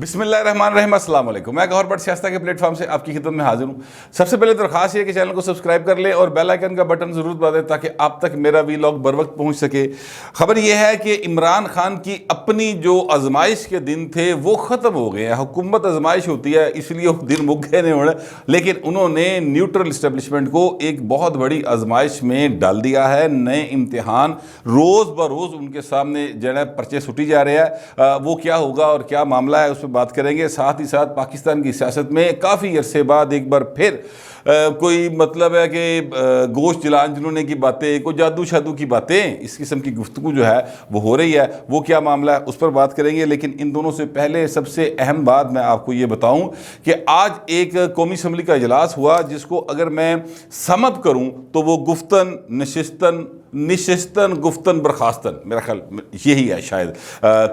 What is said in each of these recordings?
بسم اللہ الرحمن الرحیم، السلام علیکم۔ میں گوہر بٹ سیاستہ کے پلیٹ فارم سے آپ کی خدمت میں حاضر ہوں۔ سب سے پہلے درخواست یہ کہ چینل کو سبسکرائب کر لیں اور بیل آئیکن کا بٹن ضرور دبا دیں تاکہ آپ تک میرا ویلاگ بر وقت پہنچ سکے۔ خبر یہ ہے کہ عمران خان کی اپنی جو آزمائش کے دن تھے وہ ختم ہو گئے ہیں۔ حکومت آزمائش ہوتی ہے اس لیے وہ دن مک گئے نہیں ہونے، لیکن انہوں نے نیوٹرل اسٹیبلشمنٹ کو ایک بہت بڑی آزمائش میں ڈال دیا ہے۔ نئے امتحان روز بروز ان کے سامنے جو ہے پرچے سٹی جا رہے ہیں۔ وہ کیا ہوگا اور کیا معاملہ ہے اس پہ بات کریں گے۔ ساتھ ہی ساتھ پاکستان کی سیاست میں کافی عرصے بعد ایک بار پھر کوئی مطلب ہے کہ گوشت جلان جلونے کی باتیں، کوئی جادو شادو کی باتیں، اس قسم کی گفتگو جو ہے وہ ہو رہی ہے۔ وہ کیا معاملہ ہے اس پر بات کریں گے، لیکن ان دونوں سے پہلے سب سے اہم بات میں آپ کو یہ بتاؤں کہ آج ایک قومی اسمبلی کا اجلاس ہوا جس کو اگر میں سم اپ کروں تو وہ گفتن نشستن گفتن برخاستن، میرا خیال یہی ہے شاید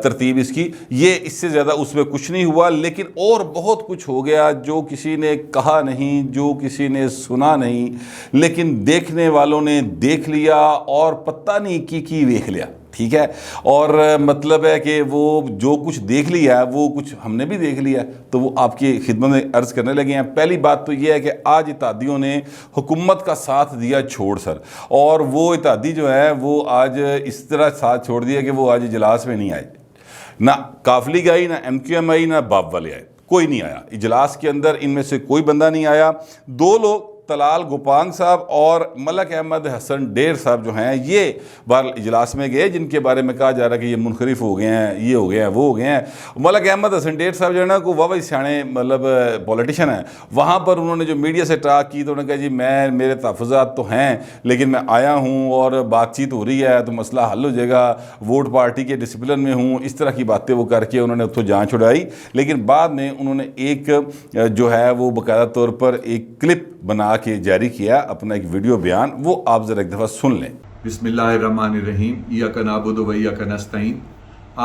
ترتیب اس کی۔ یہ اس سے زیادہ اس میں کچھ نہیں ہوا، لیکن اور بہت کچھ ہو گیا جو کسی نے کہا نہیں، جو کسی نے سنا نہیں، لیکن دیکھنے والوں نے دیکھ لیا اور پتہ نہیں کی دیکھ لیا، ٹھیک ہے۔ اور مطلب ہے کہ وہ جو کچھ دیکھ لیا ہے وہ کچھ ہم نے بھی دیکھ لیا، تو وہ آپ کی خدمت میں عرض کرنے لگے ہیں۔ پہلی بات تو یہ ہے کہ آج اتحادیوں نے حکومت کا ساتھ دیا چھوڑ سر، اور وہ اتحادی جو ہے وہ آج اس طرح ساتھ چھوڑ دیا کہ وہ آج اجلاس میں نہیں آئے، نہ کافلی گئی، نہ ایم کیو ایم آئی، نہ باب والے آئے، کوئی نہیں آیا اجلاس کے اندر۔ ان میں سے کوئی بندہ نہیں آیا۔ دو لوگ طلال گوپانگ صاحب اور ملک احمد حسن ڈیر صاحب جو ہیں یہ بار اجلاس میں گئے، جن کے بارے میں کہا جا رہا ہے کہ یہ منحرف ہو گئے ہیں، یہ ہو گئے ہیں، وہ ہو گئے ہیں۔ ملک احمد حسن ڈیر صاحب جو ہے نا کو واہ سیانے مطلب پولیٹیشین ہیں، وہاں پر انہوں نے جو میڈیا سے ٹاک کی تو انہوں نے کہا جی میرے تحفظات تو ہیں لیکن میں آیا ہوں اور بات چیت ہو رہی ہے تو مسئلہ حل ہو جائے گا، ووٹ پارٹی کے ڈسپلن میں ہوں، اس طرح کی باتیں وہ کر کے انہوں نے اتوں جان چھڑائی۔ لیکن بعد میں انہوں نے ایک جو ہے وہ باقاعدہ طور پر ایک کلپ بنا کے جاری کیا، اپنا ایک ویڈیو بیان، وہ آپ ذرا ایک دفعہ سن لیں۔ بسم اللہ الرحمن الرحیم، ایاک نعبد و ایاک نستعین۔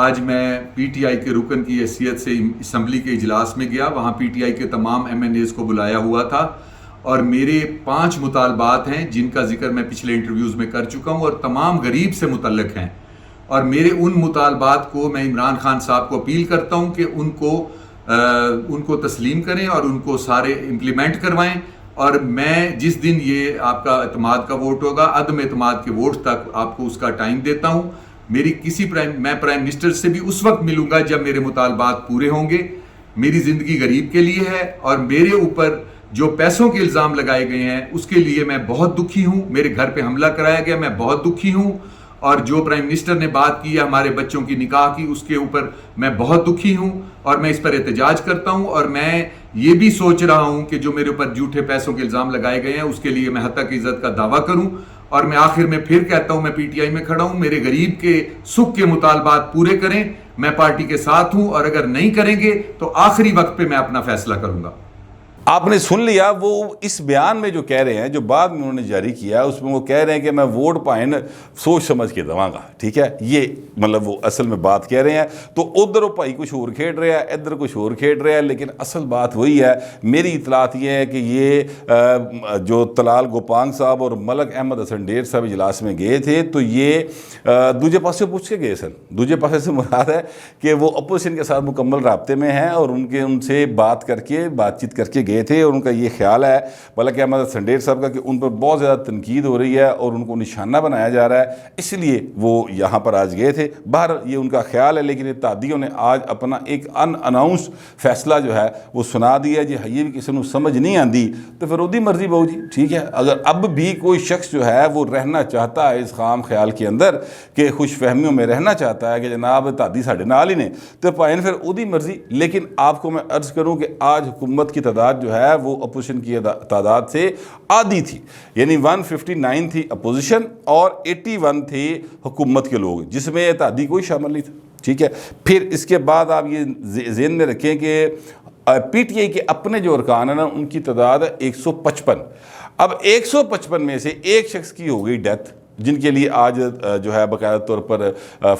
آج میں پی ٹی آئی کے رکن کی حیثیت سے اسمبلی کے اجلاس میں گیا۔ وہاں پی ٹی آئی کے تمام ایم این ایز کو بلایا ہوا تھا اور میرے 5 مطالبات ہیں جن کا ذکر میں پچھلے انٹرویوز میں کر چکا ہوں اور تمام غریب سے متعلق ہیں، اور میرے ان مطالبات کو میں عمران خان صاحب کو اپیل کرتا ہوں کہ ان کو تسلیم کریں اور ان کو سارے امپلیمنٹ کروائیں۔ اور میں جس دن یہ آپ کا اعتماد کا ووٹ ہوگا، عدم اعتماد کے ووٹ تک آپ کو اس کا ٹائم دیتا ہوں۔ میں پرائم منسٹر سے بھی اس وقت ملوں گا جب میرے مطالبات پورے ہوں گے۔ میری زندگی غریب کے لیے ہے اور میرے اوپر جو پیسوں کے الزام لگائے گئے ہیں اس کے لیے میں بہت دکھی ہوں۔ میرے گھر پہ حملہ کرایا گیا، میں بہت دکھی ہوں، اور جو پرائم منسٹر نے بات کی ہے ہمارے بچوں کی نکاح کی، اس کے اوپر میں بہت دکھی ہوں اور میں اس پر احتجاج کرتا ہوں۔ اور میں یہ بھی سوچ رہا ہوں کہ جو میرے اوپر جھوٹے پیسوں کے الزام لگائے گئے ہیں اس کے لیے میں حق عزت کا دعویٰ کروں۔ اور میں آخر میں پھر کہتا ہوں، میں پی ٹی آئی میں کھڑا ہوں، میرے غریب کے سکھ کے مطالبات پورے کریں، میں پارٹی کے ساتھ ہوں، اور اگر نہیں کریں گے تو آخری وقت پہ میں اپنا فیصلہ کروں گا۔ آپ نے سن لیا وہ اس بیان میں جو کہہ رہے ہیں، جو بعد میں انہوں نے جاری کیا اس میں وہ کہہ رہے ہیں کہ میں ووٹ پائن سوچ سمجھ کے دواں گا، ٹھیک ہے۔ یہ مطلب وہ اصل میں بات کہہ رہے ہیں، تو ادھر وہ بھائی کچھ اور کھیڑ رہا ہے، ادھر کچھ اور کھیڑ رہا ہے، لیکن اصل بات وہی ہے۔ میری اطلاعات یہ ہے کہ یہ جو طلال گوپانگ صاحب اور ملک احمد حسن ڈیر صاحب اجلاس میں گئے تھے تو یہ دوسرے پاسے پوچھ کے گئے سن۔ دوسرے پاسے سے مراد ہے کہ وہ اپوزیشن کے ساتھ مکمل رابطے میں ہیں اور ان سے بات چیت کر کے گئے تھے، اور ان کا یہ خیال ہے ملک احمد حسن ڈیر صاحب کا کہ ان پر بہت زیادہ تنقید ہو رہی ہے اور ان کو نشانہ بنایا جا رہا ہے، اس لیے وہ یہاں پر آج گئے تھے۔ باہر یہ ان کا خیال ہے، لیکن اتحادیوں نے آج اپنا ایک ان اناؤنس فیصلہ جو ہے وہ سنا دیا۔ جی یہ بھی کسی کو سمجھ نہیں آتی تو پھر وہی مرضی بہو جی، ٹھیک ہے۔ اگر اب بھی کوئی شخص جو ہے وہ رہنا چاہتا ہے اس خام خیال کے اندر کہ خوش فہمیوں میں رہنا چاہتا ہے کہ جناب اتحادی ساڈے نال ہی نے، تو پائن پھر وہی مرضی۔ لیکن آپ کو میں عرض کروں کہ آج حکومت کی تعداد جو ہے وہ اپوزیشن کی تعداد سے آدھی تھی، یعنی 159 تھی اپوزیشن اور 81 تھے حکومت کے لوگ، جس میں اتحادی کوئی شامل نہیں تھا، ٹھیک ہے۔ پھر اس کے بعد آپ یہ ذہن میں رکھیں کہ پی ٹی آئی کے اپنے جو ارکان ہیں نا ان کی تعداد ہے 155۔ اب 155 میں سے ایک شخص کی ہو گئی ڈیتھ، جن کے لیے آج جو ہے باقاعدہ طور پر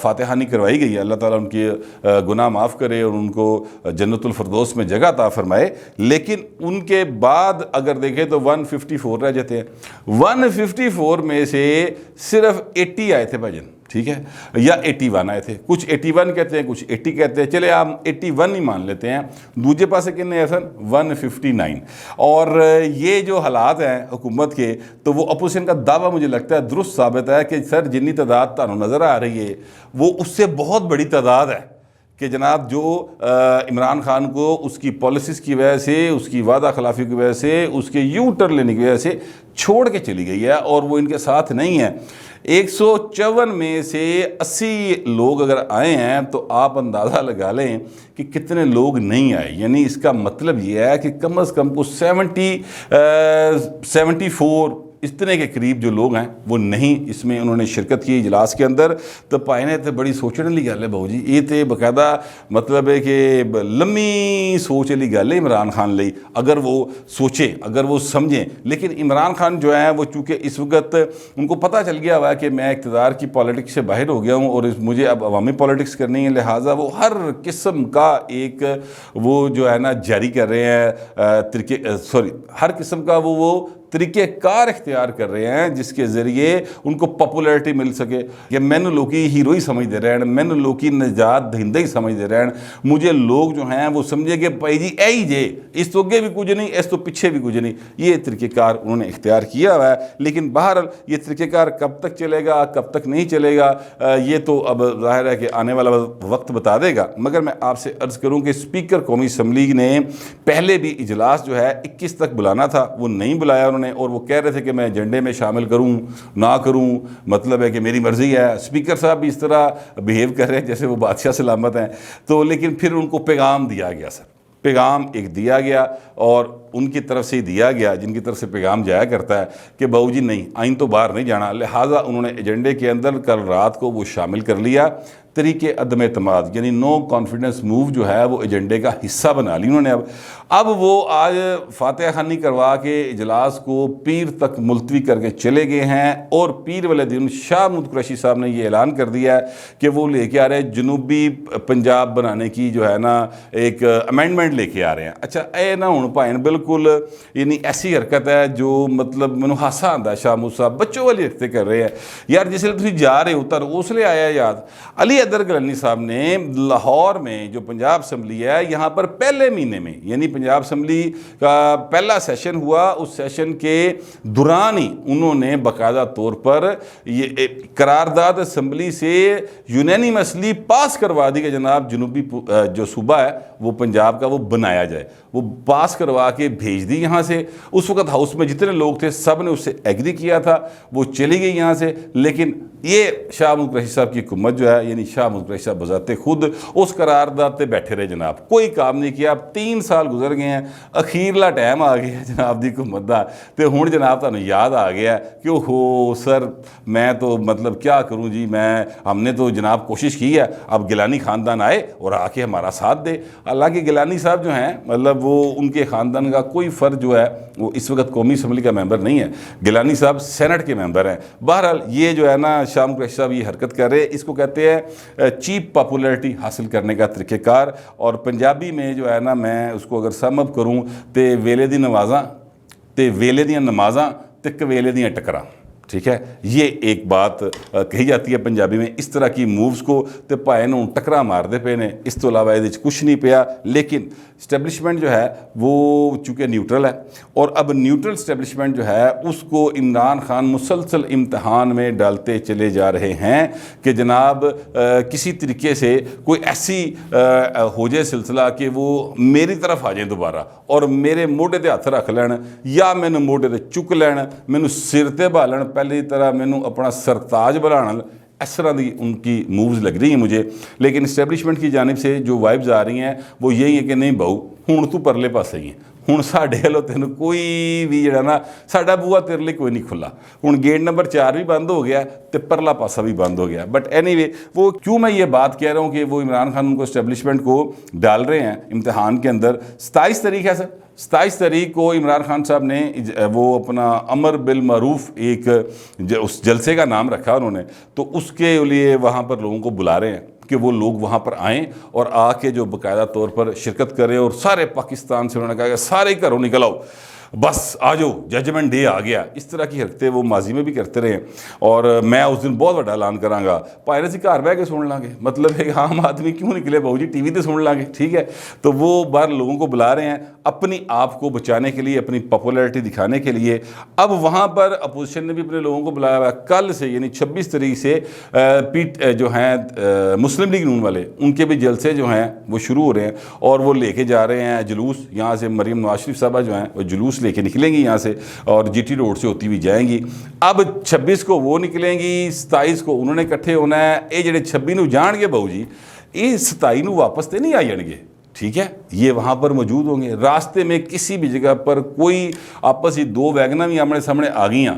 فاتحانی کروائی گئی ہے۔ اللہ تعالیٰ ان کے گناہ معاف کرے اور ان کو جنت الفردوس میں جگہ عطا فرمائے۔ لیکن ان کے بعد اگر دیکھیں تو 154 رہ جاتے ہیں۔ 154 میں سے صرف 80 آئے تھے بھائی جان، ٹھیک ہے, یا 81 آئے تھے. کچھ 81 کہتے ہیں, کچھ 80 کہتے ہیں, چلے ہم 81 ہی مان لیتے ہیں. دوسرے پاسے کتنے ہیں سر؟ 159. اور یہ جو حالات ہیں حکومت کے, تو وہ اپوزیشن کا دعویٰ مجھے لگتا ہے درست ثابت ہے کہ سر جنی تعداد تانوں نظر آ رہی ہے وہ اس سے بہت بڑی تعداد ہے کہ جناب جو عمران خان کو اس کی پالیسیز کی وجہ سے, اس کی وعدہ خلافی کی وجہ سے, اس کے یو ٹرن لینے کی وجہ سے چھوڑ کے چلی گئی ہے اور وہ ان کے ساتھ نہیں ہے. 154 میں سے 80 لوگ اگر آئے ہیں تو آپ اندازہ لگا لیں کہ کتنے لوگ نہیں آئے. یعنی اس کا مطلب یہ ہے کہ کم از کم کو 74 اتنے کے قریب جو لوگ ہیں وہ نہیں اس میں انہوں نے شرکت کی اجلاس کے اندر. تو پائنے تھے بڑی سوچنے والی گل ہے بہو جی, یہ تو باقاعدہ مطلب ہے کہ لمبی سوچ والی گل ہے عمران خان لئی, اگر وہ سوچے, اگر وہ سمجھیں. لیکن عمران خان جو ہے وہ چونکہ اس وقت ان کو پتہ چل گیا ہوا ہے کہ میں اقتدار کی پالیٹکس سے باہر ہو گیا ہوں اور مجھے اب عوامی پالیٹکس کرنی ہے, لہٰذا وہ ہر قسم کا ایک وہ جو ہے نا جاری کر رہے ہیں ہر قسم کا وہ طریقہ کار اختیار کر رہے ہیں جس کے ذریعے ان کو پاپولیرٹی مل سکے. کہ مینو لوکی ہیرو ہی سمجھ دے رہے ہیں, مینو لوکی نجات دہندہ ہی سمجھ دے رہے ہیں. مجھے لوگ جو ہیں وہ سمجھے کہ بھائی جی اے ہی جے, اس تو اگے بھی کچھ نہیں, اس تو پیچھے بھی کچھ نہیں. یہ طریقہ کار انہوں نے اختیار کیا ہوا ہے. لیکن بہرحال یہ طریقہ کار کب تک چلے گا, کب تک نہیں چلے گا, یہ تو اب ظاہر ہے کہ آنے والا وقت بتا دے گا. مگر میں آپ سے عرض کروں کہ اسپیکر قومی اسمبلی نے پہلے بھی اجلاس جو ہے 21 تک بلانا تھا, وہ نہیں بلایا انہوں نے, اور وہ کہہ رہے تھے کہ میں ایجنڈے میں شامل کروں نہ کروں, مطلب ہے کہ میری مرضی ہے. اسپیکر صاحب بھی اس طرح بیہیو کر رہے ہیں جیسے وہ بادشاہ سلامت ہیں. تو لیکن پھر ان کو پیغام دیا گیا سر, پیغام ایک دیا گیا اور ان کی طرف سے ہی دیا گیا جن کی طرف سے پیغام جایا کرتا ہے کہ بہو جی نہیں, آئین تو باہر نہیں جانا. لہٰذا انہوں نے ایجنڈے کے اندر کل رات کو وہ شامل کر لیا. طریقے عدم اعتماد یعنی نو کانفیڈنس موو جو ہے وہ ایجنڈے کا حصہ بنا لی انہوں نے. اب وہ آج فاتحہ خوانی کروا کے اجلاس کو پیر تک ملتوی کر کے چلے گئے ہیں, اور پیر والے دن شاہ محمود قریشی صاحب نے یہ اعلان کر دیا ہے کہ وہ لے کے آ رہے ہیں جنوبی پنجاب بنانے کی جو ہے نا ایک امینڈمنٹ لے کے آ رہے ہیں. اچھا اے نہ ہوں پائن بالکل یعنی ایسی حرکت ہے جو مطلب مینوں ہاسا آندا ہے. شاہ محمود صاحب بچوں والی حرکتیں کر رہے ہیں یار. جس لیے تسی جا رہے ہو تر اس لیے آیا یاد. علی حیدر گیلانی صاحب نے لاہور میں جو پنجاب اسمبلی ہے یہاں پر پہلے مہینے میں یعنی پنجاب اسمبلی کا پہلا سیشن ہوا, اس سیشن کے دوران ہی انہوں نے باقاعدہ طور پر یہ قرارداد اسمبلی سے یونینیمسلی پاس کروا دی کہ جناب جنوبی جو صوبہ ہے وہ پنجاب کا وہ بنایا جائے. وہ پاس کروا کے بھیج دی یہاں سے. اس وقت ہاؤس میں جتنے لوگ تھے سب نے اس سے ایگری کیا تھا, وہ چلی گئی یہاں سے. لیکن یہ شاہ محمود قریشی صاحب کی حکومت جو ہے یعنی شاہ محمود قریشی صاحب بذات خود اس قرارداد پہ بیٹھے رہے جناب, کوئی کام نہیں کیا. اب 3 سال گزر گئے ہیں, اخیرلا ٹائم آ گیا جناب دی حکومت دا, تو ہوں جناب تانوں یاد آ گیا کہ اوہو سر میں تو مطلب کیا کروں جی, ہم نے تو جناب کوشش کی ہے, اب گیلانی خاندان آئے اور آ کے ہمارا ساتھ دے. حالانکہ گیلانی صاحب جو ہیں مطلب وہ ان کے خاندان کا کوئی فرد جو ہے وہ اس وقت قومی اسمبلی کا ممبر نہیں ہے, گیلانی صاحب سینٹ کے ممبر ہیں. بہرحال یہ جو ہے نا شاہ محمود قریشی صاحب یہ حرکت کر رہے ہیں, اس کو کہتے ہیں چیپ پاپولیرٹی حاصل کرنے کا طریقہ کار. اور پنجابی میں جو ہے نا میں اس کو اگر سم اپ کروں تے ویلے دی نمازاں تے ویلے دیاں نمازاں تے کویلے دیاں ٹکراں. ٹھیک ہے, یہ ایک بات کہی جاتی ہے پنجابی میں. اس طرح کی مووز کو تے پائے نوں ٹکرا مار دے پے نے, اس تو علاوہ یہ کچھ نہیں پیا. لیکن اسٹیبلشمنٹ جو ہے وہ چونکہ نیوٹرل ہے, اور اب نیوٹرل اسٹیبلشمنٹ جو ہے اس کو عمران خان مسلسل امتحان میں ڈالتے چلے جا رہے ہیں کہ جناب کسی طریقے سے کوئی ایسی ہو جائے سلسلہ کہ وہ میری طرف آ جائیں دوبارہ اور میرے موڈے تے ہاتھ رکھ لین, یا مینوں موڈے تے چک لین, مینوں سر تے بھالن, پہلی طرح مینوں اپنا سرتاج بنانا. اس طرح دی ان کی مووز لگ رہی ہیں مجھے. لیکن اسٹیبلشمنٹ کی جانب سے جو وائبز آ رہی ہیں وہ یہی ہے کہ نہیں بہو ہوں تو پرلے پاسے ہی ہیں, ہوں ساڈے والوں تینوں کوئی بھی جڑا نا ساڈا بوا تیرے لیے کوئی نہیں کھلا. ہوں گیٹ نمبر 4 بھی بند ہو گیا تو پرلا پاسا بھی بند ہو گیا. بٹ اینی وے وہ کیوں میں یہ بات کہہ رہا ہوں کہ وہ عمران خان ان کو اسٹیبلشمنٹ کو ڈال رہے ہیں امتحان کے اندر. 27 تاریخ ہے سر, 27 تاریخ کو عمران خان صاحب نے وہ اپنا امر بالمعروف ایک اس جلسے کا نام رکھا انہوں نے, تو اس کے لیے وہاں پر لوگوں کو بلا رہے ہیں کہ وہ لوگ وہاں پر آئیں اور آ کے جو باقاعدہ طور پر شرکت کریں. اور سارے پاکستان سے انہوں نے کہا کہ سارے گھروں نکل آؤ. بس آ جاؤ ججمنٹ ڈے آ گیا، اس طرح کی حرکتیں وہ ماضی میں بھی کرتے رہے ہیں. اور میں اس دن بہت بڑا اعلان کراں گا، پائرے سے گھر بہ کے سن لیں گے. مطلب ہے کہ عام آدمی کیوں نکلے بہو جی، ٹی وی تے سن لیں گے. ٹھیک ہے، تو وہ باہر لوگوں کو بلا رہے ہیں اپنی آپ کو بچانے کے لیے، اپنی پاپولیرٹی دکھانے کے لیے. اب وہاں پر اپوزیشن نے بھی اپنے لوگوں کو بلایا ہوا ہے. کل سے یعنی 26 تاریخ سے جو ہیں مسلم لیگ نون والے، ان کے بھی جلسے جو ہیں وہ شروع ہو رہے ہیں، اور وہ لے کے جا رہے ہیں جلوس. یہاں سے مریم نواز شریف صاحبہ جو ہیں وہ جلوس لے کے نکلیں گی یہاں سے، اور جی ٹی روڈ سے ہوتی ہوئی جائیں گی. اب 26 کو وہ نکلیں گی، 27 کو انہوں نے اکٹھے ہونا ہے. یہ جڑے 26 نو جان گے بہو جی، یہ 27 نو واپس تے نہیں آ جان گے. ٹھیک ہے، یہ وہاں پر موجود ہوں گے. راستے میں کسی بھی جگہ پر کوئی آپس ہی 2 ویگناں بھی آمنے سامنے آ گئیاں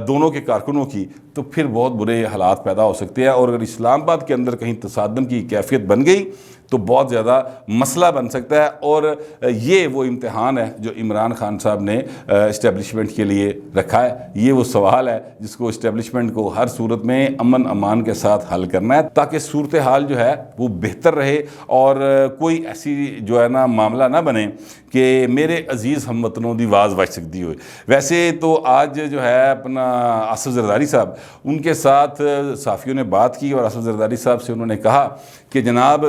دونوں کے کارکنوں کی، تو پھر بہت برے حالات پیدا ہو سکتے ہیں. اور اگر اسلام آباد کے اندر کہیں تصادم کی کیفیت بن گئی تو بہت زیادہ مسئلہ بن سکتا ہے. اور یہ وہ امتحان ہے جو عمران خان صاحب نے اسٹیبلشمنٹ کے لیے رکھا ہے. یہ وہ سوال ہے جس کو اسٹیبلشمنٹ کو ہر صورت میں امن امان کے ساتھ حل کرنا ہے، تاکہ صورتحال جو ہے وہ بہتر رہے، اور کوئی ایسی جو ہے نا معاملہ نہ بنے کہ میرے عزیز ہم وطنوں دی آواز بچ سکتی ہوئے. ویسے تو آج جو ہے اپنا آصف زرداری صاحب، ان کے ساتھ صحافیوں نے بات کی، اور آصف زرداری صاحب سے انہوں نے کہا کہ جناب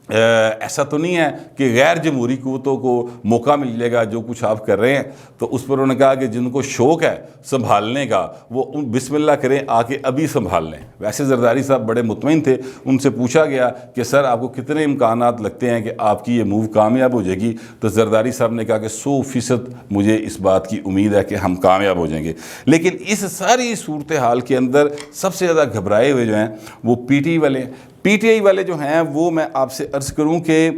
ایسا تو نہیں ہے کہ غیر جمہوری قوتوں کو موقع مل جائے گا جو کچھ آپ کر رہے ہیں. تو اس پر انہوں نے کہا کہ جن کو شوق ہے سنبھالنے کا وہ بسم اللہ کریں، آ کے ابھی سنبھال لیں. ویسے زرداری صاحب بڑے مطمئن تھے. ان سے پوچھا گیا کہ سر آپ کو کتنے امکانات لگتے ہیں کہ آپ کی یہ موو کامیاب ہو جائے گی؟ تو زرداری صاحب نے کہا کہ 100% مجھے اس بات کی امید ہے کہ ہم کامیاب ہو جائیں گے. لیکن اس ساری صورتحال کے اندر سب سے زیادہ گھبرائے ہوئے جو ہیں وہ پی ٹی آئی والے ہیں. پی ٹی آئی والے جو ہیں وہ میں آپ سے عرض کروں کہ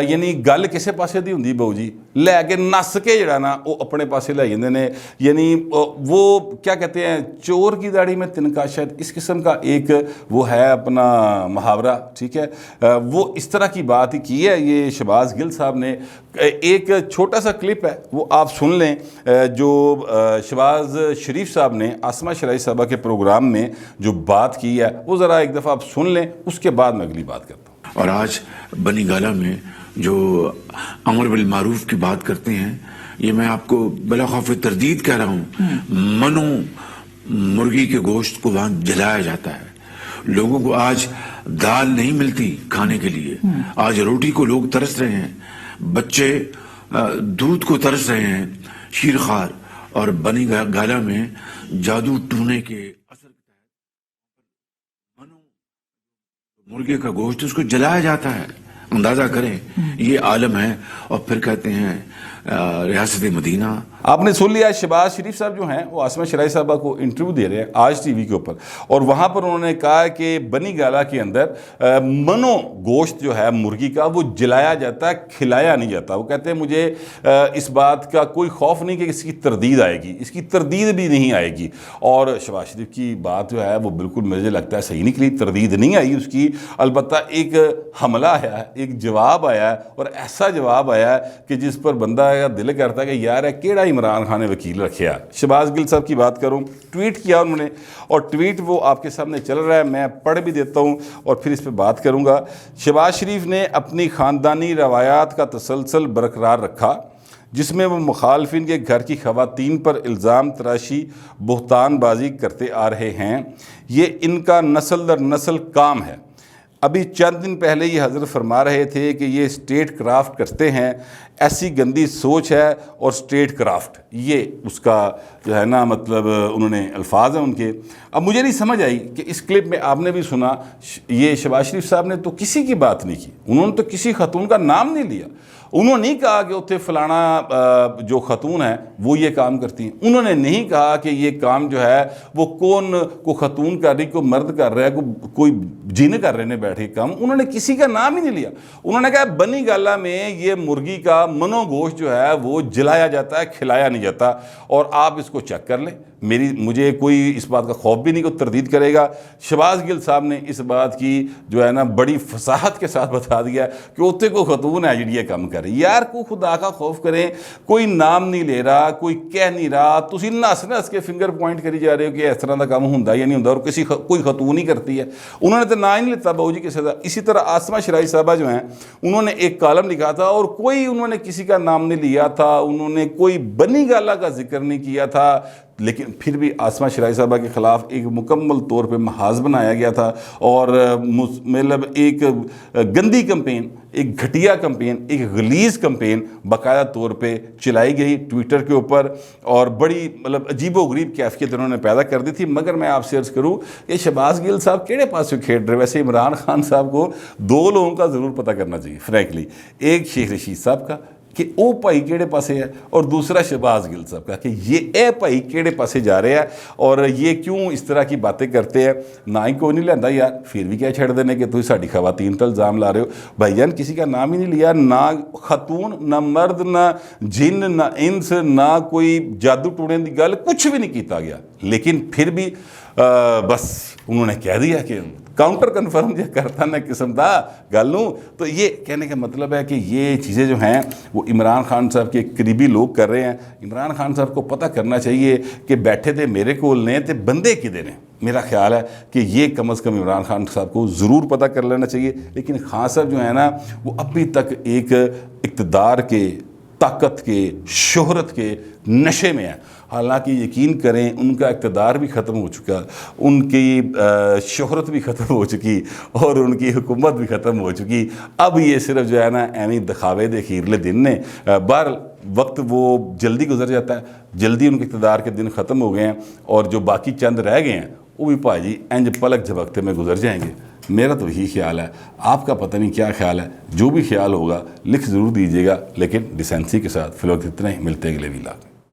یعنی گل کسے پاسے دی ہوندی بہو جی، لے کے نس کے جڑا نا وہ اپنے پاسے لے جاندے نے. یعنی وہ کیا کہتے ہیں، چور کی داڑھی میں تنکا، شاید اس قسم کا ایک وہ ہے اپنا محاورہ. ٹھیک ہے، وہ اس طرح کی بات ہی کی ہے. یہ شہباز گل صاحب نے ایک چھوٹا سا کلپ ہے وہ آپ سن لیں، جو شہباز شریف صاحب نے آسمہ شرائع صاحبہ کے پروگرام میں جو بات کی ہے، وہ ذرا ایک دفعہ آپ سن لیں، اس کے بعد میں اگلی بات کرتا ہوں. اور آج بنی گالہ میں جو امر بالمعروف کی بات کرتے ہیں، یہ میں آپ کو بلا خوف تردید کہہ رہا ہوں، منو مرغی کے گوشت کو وہاں جلایا جاتا ہے. لوگوں کو آج دال نہیں ملتی کھانے کے لیے، آج روٹی کو لوگ ترس رہے ہیں، بچے دودھ کو ترس رہے ہیں. شیرخوار اور بنی گالہ میں جادو ٹونے کے اثر کے تحت منو مرغے کا گوشت اس کو جلایا جاتا ہے. اندازہ کریں یہ عالم ہے. اور پھر کہتے ہیں ریاست مدینہ. آپ نے سن لیا، شہباز شریف صاحب جو ہیں وہ آسمہ شرائع صاحبہ کو انٹرویو دے رہے ہیں آج ٹی وی کے اوپر، اور وہاں پر انہوں نے کہا کہ بنی گالہ کے اندر منو گوشت جو ہے مرغی کا وہ جلایا جاتا ہے، کھلایا نہیں جاتا. وہ کہتے ہیں مجھے اس بات کا کوئی خوف نہیں کہ اس کی تردید آئے گی، اس کی تردید بھی نہیں آئے گی. اور شہباز شریف کی بات جو ہے وہ بالکل مجھے لگتا ہے صحیح نکلی، تردید نہیں آئی اس کی. البتہ ایک حملہ آیا ہے، ایک جواب آیا ہے، اور ایسا جواب آیا ہے کہ جس پر بندہ کا دل کرتا ہے کہ یار ہے کیڑا عمران خان نے وکیل رکھیا. شہباز گل صاحب کی بات کروں، ٹویٹ کیا انہوں نے، اور ٹویٹ وہ آپ کے سامنے چل رہا ہے، میں پڑھ بھی دیتا ہوں اور پھر اس پہ بات کروں گا. شہباز شریف نے اپنی خاندانی روایات کا تسلسل برقرار رکھا، جس میں وہ مخالفین کے گھر کی خواتین پر الزام تراشی، بہتان بازی کرتے آ رہے ہیں. یہ ان کا نسل در نسل کام ہے. ابھی چند دن پہلے یہ حضرت فرما رہے تھے کہ یہ اسٹیٹ کرافٹ کرتے ہیں. ایسی گندی سوچ ہے اور اسٹیٹ کرافٹ، یہ اس کا جو ہے نا مطلب انہوں نے الفاظ ہیں ان کے. اب مجھے نہیں سمجھ آئی کہ اس کلپ میں آپ نے بھی سنا، یہ شہباز شریف صاحب نے تو کسی کی بات نہیں کی، انہوں نے تو کسی خاتون کا نام نہیں لیا. انہوں نے نہیں کہا کہ اتنے فلانا جو خاتون ہیں وہ یہ کام کرتی ہیں. انہوں نے نہیں کہا کہ یہ کام جو ہے وہ کون کو خاتون کر رہی، کوئی مرد کر رہا ہے، کوئی جن کر رہے نے بیٹھے کام. انہوں نے کسی کا نام ہی نہیں لیا. انہوں نے کہا بنی گالہ میں یہ مرغی کا منو گوشت جو ہے وہ جلایا جاتا ہے، کھلایا نہیں جاتا. اور آپ اس کو چیک کر لیں، مجھے کوئی اس بات کا خوف بھی نہیں کہ تردید کرے گا. شہباز گل صاحب نے اس بات کی جو ہے نا بڑی فصاحت کے ساتھ بتا دیا کہ اتنے کوئی خاتون ہے جڑی یہ کام کرے. یار کو خدا کا خوف کریں, کوئی نام نہیں لے رہا, کوئی کہہ نہیں رہا, تسی نس کے فنگر پوائنٹ کری جا رہے ہو کہ اس طرح کا کام ہوتا یا نہیں ہوتا, اور کوئی خاتون ہی کرتی ہے. انہوں نے تو نام ہی نہیں لیتا بہو جی کسی کا. اسی طرح آسمہ شرائی صاحبہ جو ہیں انہوں نے ایک کالم لکھا تھا اور کوئی انہوں نے کسی کا نام نہیں لیا تھا, انہوں نے کوئی بنی گالہ کا ذکر نہیں کیا تھا, لیکن پھر بھی آسمہ شرائی صاحبہ کے خلاف ایک مکمل طور پہ محاذ بنایا گیا تھا اور مطلب ایک گندی کمپین, ایک گھٹیا کمپین, ایک غلیظ کمپین باقاعدہ طور پہ چلائی گئی ٹویٹر کے اوپر, اور بڑی مطلب عجیب و غریب کیفیت انہوں نے پیدا کر دی تھی. مگر میں آپ سے عرض کروں کہ شہباز گل صاحب کیڑے پاس سے کھیل رہے. ویسے عمران خان صاحب کو دو لوگوں کا ضرور پتہ کرنا چاہیے فرینکلی, ایک شیخ رشید صاحب کا کہ او بھائی کیڑے پاسے ہے, اور دوسرا شہباز گل صاحب کا کہ یہ اے بھائی کیڑے پاسے جا رہے ہیں اور یہ کیوں اس طرح کی باتیں کرتے ہیں. نہ ہی کوئی نہیں لینا یار, پھر بھی کیا چھڑ دینے کہ تھی ساڑی خواتین پر الزام لا رہے ہو. بھائی جان کسی کا نام ہی نہیں لیا, نہ خاتون, نہ مرد, نہ جن, نہ انس, نہ کوئی جادو ٹوڑے کی گل, کچھ بھی نہیں کیتا گیا. لیکن پھر بھی بس انہوں نے کہہ دیا کہ کاؤنٹر کنفرم جو کرتا نہ قسم دا گل نوں. تو یہ کہنے کا مطلب ہے کہ یہ چیزیں جو ہیں وہ عمران خان صاحب کے قریبی لوگ کر رہے ہیں. عمران خان صاحب کو پتہ کرنا چاہیے کہ بیٹھے تھے میرے کول نے تے بندے کدے نے. میرا خیال ہے کہ یہ کم از کم عمران خان صاحب کو ضرور پتہ کر لینا چاہیے. لیکن خان صاحب جو ہے نا وہ ابھی تک ایک اقتدار کے, طاقت کے, شہرت کے نشے میں ہے. حالانکہ یقین کریں ان کا اقتدار بھی ختم ہو چکا, ان کی شہرت بھی ختم ہو چکی اور ان کی حکومت بھی ختم ہو چکی. اب یہ صرف جو ہے نا ایویں دکھاوے دے خیرلے دن نے. بہر وقت وہ جلدی گزر جاتا ہے, جلدی ان کے اقتدار کے دن ختم ہو گئے ہیں, اور جو باقی چند رہ گئے ہیں وہ بھی بھائی انج پلک جھپکتے میں گزر جائیں گے. میرا تو یہی خیال ہے, آپ کا پتہ نہیں کیا خیال ہے. جو بھی خیال ہوگا لکھ ضرور دیجیے گا, لیکن ڈیسنسی کے ساتھ. فی الوقت اتنا ہی, ملتے ہیں اگلے ویلاگ.